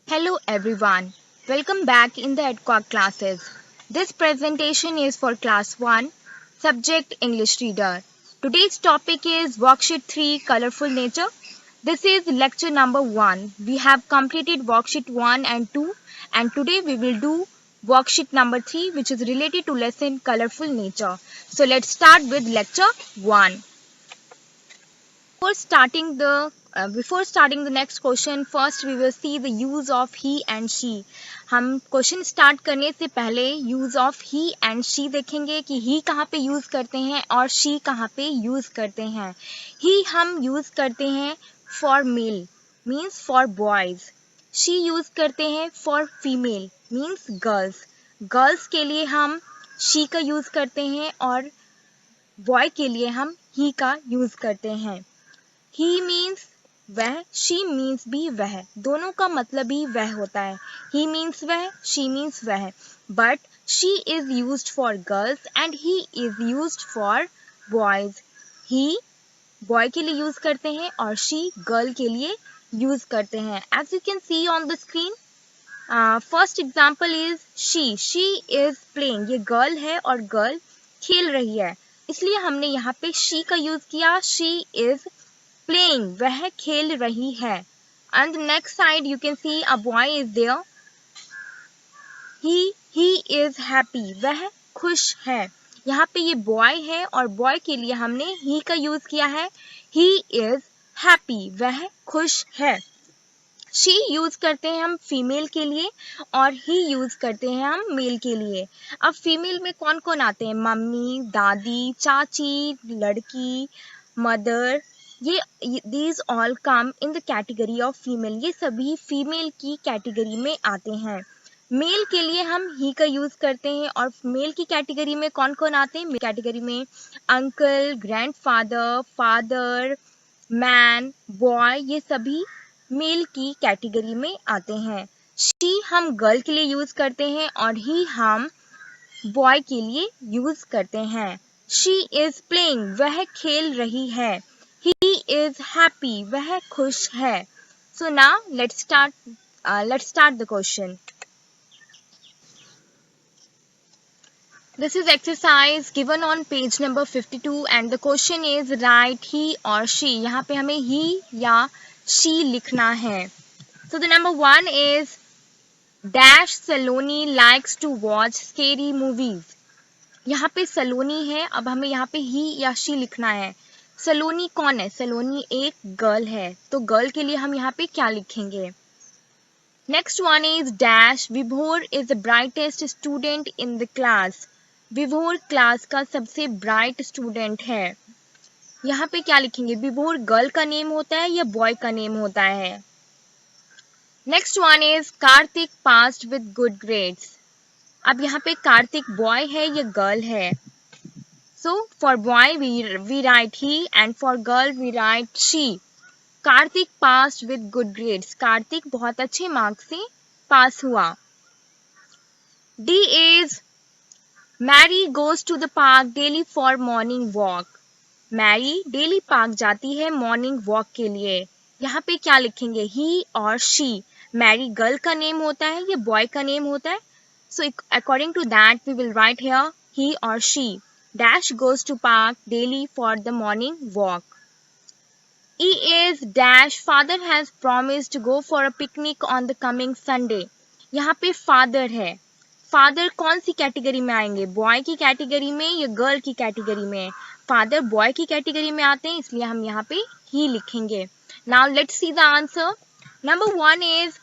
Hello everyone. Welcome back in the EdQuack classes. This presentation is for class 1, subject English reader. Today's topic is worksheet 3 colorful nature. This is lecture number 1. We have completed worksheet 1 and 2 and today we will do worksheet number 3 which is related to lesson colorful nature. So let's start with lecture 1. Before starting the next question, first we will see the use of he and she. हम question start करने से पहले use of he and she देखेंगे कि ही कहाँ पे use करते हैं और शी कहाँ पे यूज करते हैं. ही हम यूज करते हैं for male means for boys. She use करते हैं for female means girls. Girls के लिए हम शी का यूज करते हैं और बॉय के लिए हम ही का यूज करते हैं. He means वह, she means भी वह, दोनों का मतलब ही वह होता है. He means वह, she means वह. But she is used for girls and he is used for boys. He boy के लिए यूज करते हैं और she girl के लिए यूज करते हैं. As you can see on the screen, first example is she. She is playing. ये girl है और girl खेल रही है, इसलिए हमने यहाँ पे she का यूज किया. She is playing, वह खेल रही है. On the next side you can see a boy is there. He is happy, वह खुश है. यहाँ पे ये boy है और boy के लिए हमने he का यूज किया है. He is happy, वह खुश है. she यूज करते हैं हम फीमेल के लिए और he यूज करते हैं हम मेल के लिए. अब फीमेल में कौन कौन आते हैं? मम्मी, दादी, चाची, लड़की, मदर. ये these all come in the category of female. ये सभी फीमेल की कैटेगरी में आते हैं. मेल के लिए हम ही का यूज करते हैं और मेल की कैटेगरी में कौन कौन आते हैं? कैटेगरी में uncle, grandfather, father, man, boy, ये सभी मेल की कैटेगरी में आते हैं. शी हम गर्ल के लिए यूज करते हैं और ही हम बॉय के लिए यूज करते हैं. शी इज प्लेइंग, वह खेल रही है. He is happy, वह खुश है. So now let's start the question. This is exercise given on page number 52 and the question is write he or she. यहाँ पे हमें he या she लिखना है. So the number 1 is dash Saloni likes to watch scary movies. यहाँ पे सलोनी है, अब हमें यहाँ पे he या she लिखना है. सलोनी कौन है? सलोनी एक गर्ल है, तो गर्ल के लिए हम यहाँ पे क्या लिखेंगे? नेक्स्ट वन इज डैश विभोर is the brightest student in the class. विभोर क्लास का सबसे ब्राइट स्टूडेंट है. यहाँ पे क्या लिखेंगे? विभोर गर्ल का नेम होता है या बॉय का नेम होता है? Next one is Kartik passed with good grades. अब यहाँ पे कार्तिक बॉय है या गर्ल है? So for boy we write he and for girl we write she. Kartik passed with good grades. Kartik बहुत अच्छे मार्क्स से पास हुआ. D is Mary goes to the park daily for morning walk. Mary daily park जाती है morning walk के लिए. यहाँ पे क्या लिखेंगे? he और she. Mary गर्ल का नेम होता है या बॉय का नेम होता है? So according to that we will write here he or she. Dash goes to park daily for the morning walk. E is dash father has promised to go for a picnic on the coming Sunday. यहाँ पे father है. Father कौन सी category में आएंगे? Boy की category में या girl की कैटेगरी में? Father बॉय की कैटेगरी में आते हैं, इसलिए हम यहाँ पे ही लिखेंगे. Now let's see the answer. Number 1 is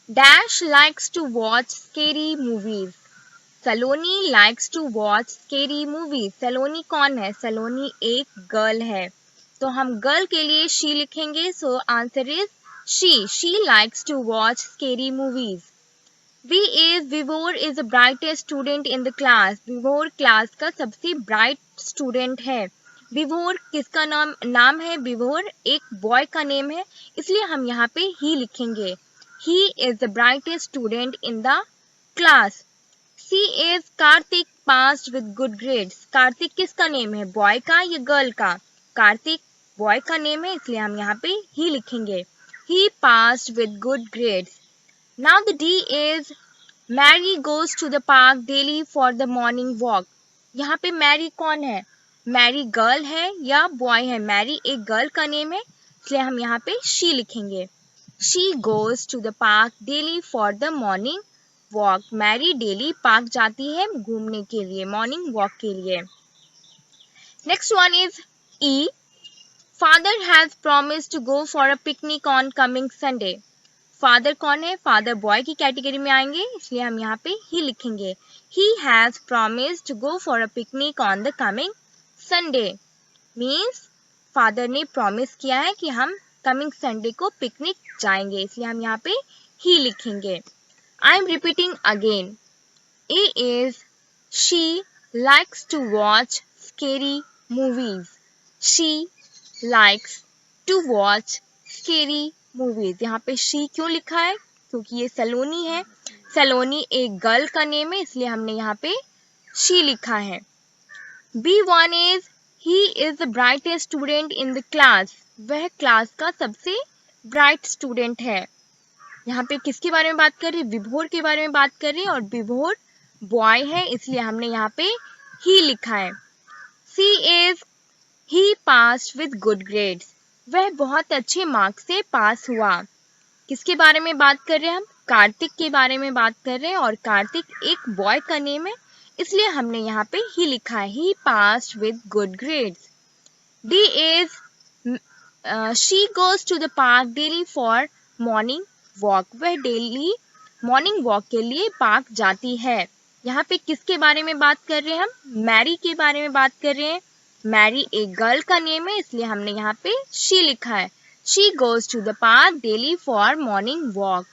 dash likes to watch scary movies. Saloni likes to watch scary movies. सलोनी कौन है? सलोनी एक गर्ल है, तो हम गर्ल के लिए she लिखेंगे. So answer is she. She likes to watch scary movies. V is Vibhor is the brightest student in the class. Vibhor class का सबसे ब्राइट स्टूडेंट है. विभोर किसका नाम है? विभोर एक बॉय का नेम है, इसलिए हम यहाँ पे ही लिखेंगे. He is the brightest student in the class. C is Kartik passed with good grades. Kartik किसका नेम है? बॉय का या गर्ल का? कार्तिक बॉय का नेम है, इसलिए हम यहाँ पे ही लिखेंगे. he passed with good grades. Now the D is Mary goes to the park daily for the morning walk. यहाँ पे मैरी कौन है? मैरी गर्ल है या बॉय है? मैरी एक गर्ल का नेम है, इसलिए हम यहाँ पे she लिखेंगे. She goes to the park daily for the morning walk. Mary daily park जाती है घूमने के लिए, मॉर्निंग वॉक के लिए. Next one is E. Father has promised to go for a picnic on coming Sunday. Father कौन है? Father boy की कैटेगरी में आएंगे, इसलिए हम यहाँ पे ही लिखेंगे. He has promised to go for a picnic on the coming Sunday. Means father ने प्रॉमिस किया है कि हम कमिंग संडे को पिकनिक जाएंगे, इसलिए हम यहाँ पे ही लिखेंगे. I am repeating again. A is she likes to watch scary movies. She likes to watch scary movies. यहाँ पे she क्यों लिखा है? क्योंकि ये सलोनी है. सलोनी एक गर्ल का नेम है, इसलिए हमने यहाँ पे she लिखा है. B1 is he is the brightest student in the class. वह क्लास का सबसे ब्राइट स्टूडेंट है. यहाँ पे किसके बारे में बात कर रहे हैं? विभोर के बारे में बात कर रहे हैं और विभोर बॉय है, इसलिए हमने यहाँ पे ही लिखा है. C is he passed with good grades. वह बहुत अच्छे मार्क्स से पास हुआ. किसके बारे में बात कर रहे हैं हम? कार्तिक के बारे में बात कर रहे हैं और कार्तिक एक बॉय का नेम है, इसलिए हमने यहाँ पे ही लिखा है. He passed with good grades. D is she goes to the park daily for morning walk. वह डेली मॉर्निंग वॉक के लिए पार्क जाती है. यहाँ पे किसके बारे में बात कर रहे हैं हम? मैरी के बारे में बात कर रहे हैं. मैरी एक गर्ल का नेम है, इसलिए हमने यहाँ पे she लिखा है. She goes to the park daily for morning walk.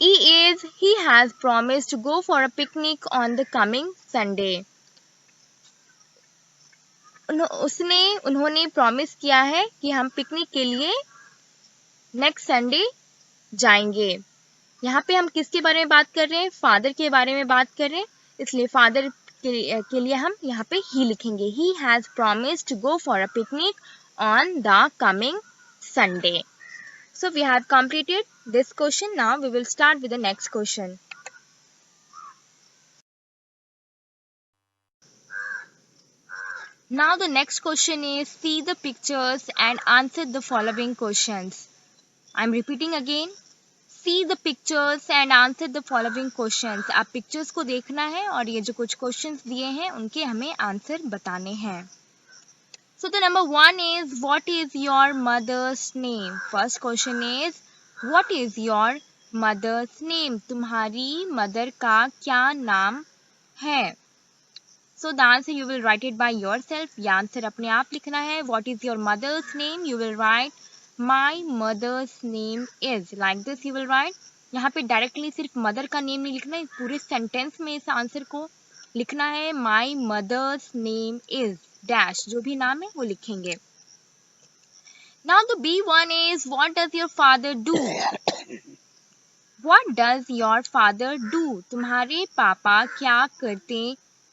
E is he has promised to go for a picnic on the coming Sunday. उन्होंने प्रॉमिस किया है कि हम पिकनिक के लिए नेक्स्ट संडे जाएंगे. यहाँ पे हम किसके बारे में बात कर रहे हैं? फादर के बारे में बात कर रहे हैं, इसलिए फादर के लिए हम यहाँ पे ही लिखेंगे. He has promised to go for a picnic on the coming Sunday. So we have completed this question. Now we will start with the next question. Now the next question is see the pictures and answer the following questions. I am repeating again. See the pictures and answer the following questions. आप pictures को देखना है और ये जो कुछ questions दिए हैं उनके हमें आंसर बताने हैं. So the number 1 is what is your mother's name? First question is what is your mother's name? तुम्हारी मदर का क्या नाम है? So the answer you will write it by yourself. ये आंसर अपने आप लिखना है. What is your mother's name? You will write My mother's name is. Like this you will write. यहाँ पे डायरेक्टली सिर्फ मदर का नेम नहीं लिखना है, पूरे सेंटेंस में इस आंसर को लिखना है. My mother's name is dash. जो भी नाम है वो लिखेंगे. Now the B1 is what does your father do? What does your father do? तुम्हारे पापा क्या करते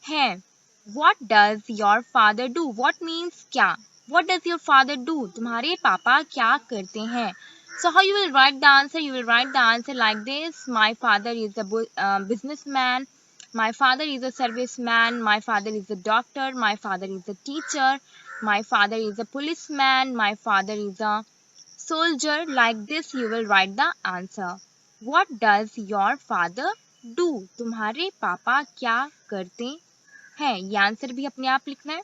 हैं? What does your father do? What means क्या? What does your father do? तुम्हारे पापा क्या करते हैं? So how you will write the answer? You will write the answer like this. My father is a businessman. My father is a serviceman. My father is a doctor. My father is a teacher. My father is a policeman. My father is a soldier. Like this you will write the answer. What does your father do? तुम्हारे पापा क्या करते हैं? ये answer भी अपने आप लिखना है.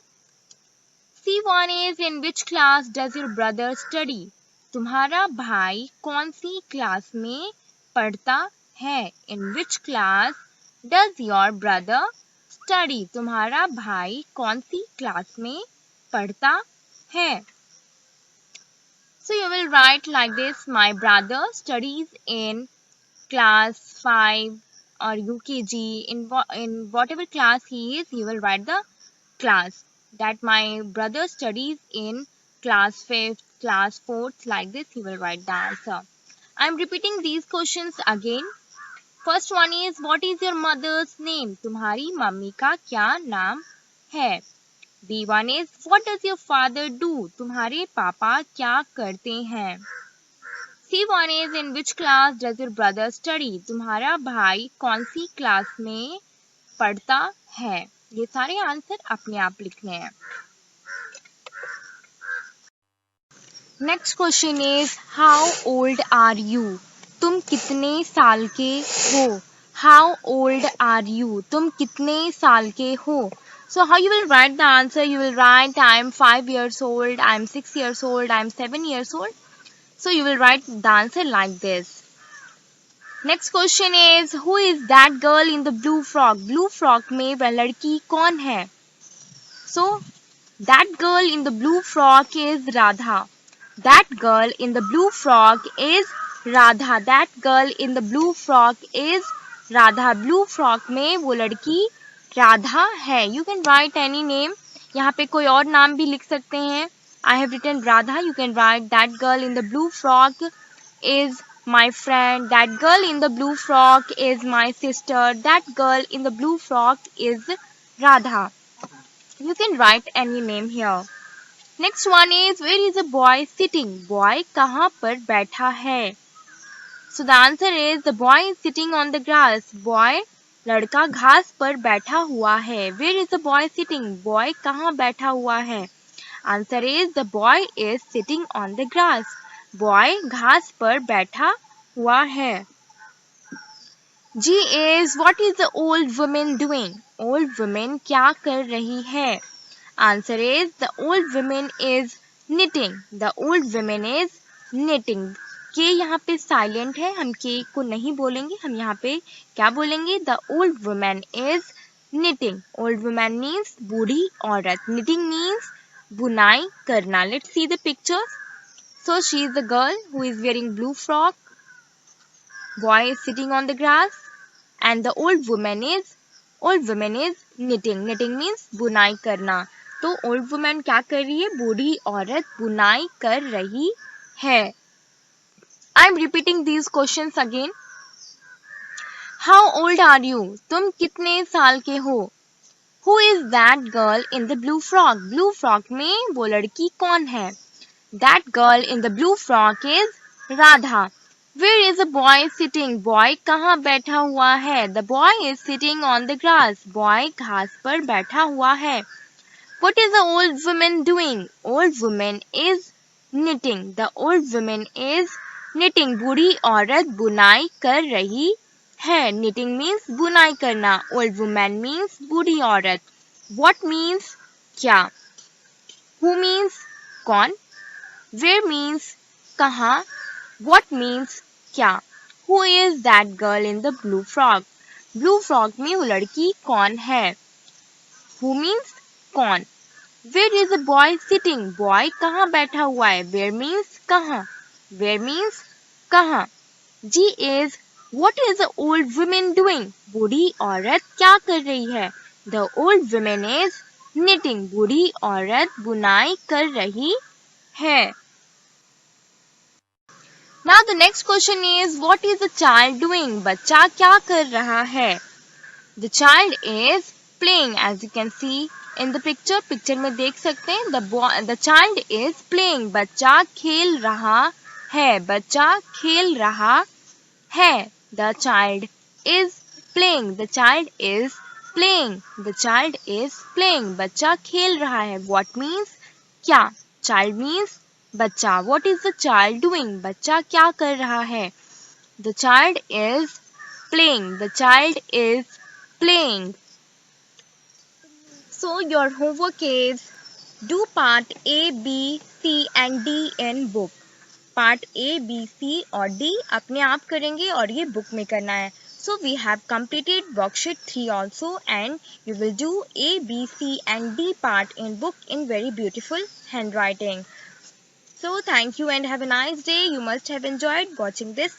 C1 is in which class does your brother study? तुम्हारा भाई कौन सी क्लास में पढ़ता है? In which class does your brother study? तुम्हारा भाई कौन सी क्लास में पढ़ता है? So you will write like this. My brother studies in class 5 or UKG. In whatever class he is, you will write the class. That my brother studies in class 5th, class 4th. Like this you will write the answer. I am repeating these questions again. First one is what is your mother's name? तुम्हारी mummy का क्या नाम है? B1 is what does your father do? तुम्हारे पापा क्या करते हैं? C1 is in which class does your brother study? तुम्हारा भाई कौन सी क्लास में पढ़ता है? ये सारे आंसर अपने आप लिखने हैं. Next question is how old are you? तुम कितने साल के हो? How old are you? तुम कितने साल के हो? So how you will write the answer? You will write I am 5 years old, I am 6 years old, I am 7 years old. So you will write the answer like this. Next question is who is that girl in the blue frock? Blue frock में वह लड़की कौन है? So that girl in the blue frock is Radha. That girl in the blue frock is Radha. That girl in the blue frock is Radha. Blue frock में वो लड़की राधा है. You can write any name. यहाँ पे कोई और नाम भी लिख सकते हैं. I have written Radha. You can write that girl in the blue frock is my friend. That girl in the blue frock is my sister. That girl in the blue frock is Radha. You can write any name here. Next one is where is the boy sitting? Boy कहाँ पर बैठा है? So the answer is the boy is sitting on the grass. Boy लड़का घास पर बैठा हुआ है. Where is the boy sitting? Boy कहाँ बैठा हुआ है? Answer is the boy is sitting on the grass. Boy घास पर बैठा हुआ है. G is what is the old woman doing? Old woman क्या कर रही है? Answer is the old woman is knitting. The old woman is knitting. के यहाँ पे साइलेंट है, हम के को नहीं बोलेंगे, हम यहाँ पे क्या बोलेंगे? The old women is knitting. Old women means बूढ़ी औरत. knitting मीन्स बुनाई करना. Let's see the pictures. So she is the girl who is wearing blue frock. Boy is sitting on the grass and the old women is knitting. knitting means बुनाई करना. तो old women क्या कर रही है? बूढ़ी औरत बुनाई कर रही है. I am repeating these questions again. How old are you? तुम कितने साल के हो? Who is that girl in the blue frock? Blue frock में वो लड़की कौन है? That girl in the blue frock is Radha. Where is the boy sitting? Boy कहाँ बैठा हुआ है? The boy is sitting on the grass. Boy घास पर बैठा हुआ है. What is the old woman doing? Old woman is knitting. The old woman is knitting. बूढ़ी औरत बुनाई कर रही है. knitting means बुनाई करना. old woman means बूढ़ी औरत. what means क्या. who means कौन. where means कहाँ. what means क्या. who is that girl in the blue frock? blue frock में वो लड़की कौन है. who means कौन. where is the boy sitting? boy कहाँ बैठा हुआ है. where means कहाँ. where means कहाँ. G is what is the old woman doing? बूढ़ी औरत क्या कर रही है? The old woman is knitting. बूढ़ी औरत बुनाई कर रही है. Now the next question is what is the child doing? बच्चा क्या कर रहा है? The child is playing. As you can see in the picture. Picture में देख सकते हैं. The child is playing. बच्चा खेल रहा है. बच्चा खेल रहा है. The child is playing. The child is playing. The child is playing. बच्चा खेल रहा है. What means क्या. Child means बच्चा. What is the child doing? बच्चा क्या कर रहा है? The child is playing. The child is playing. So your homework is do part A, B, C and D in book. Part A B C और D अपने आप करेंगे और ये बुक में करना है. So we have completed worksheet 3 also and you will do A B C and D part in book in very beautiful handwriting. So thank you and have a nice day. You must have enjoyed watching this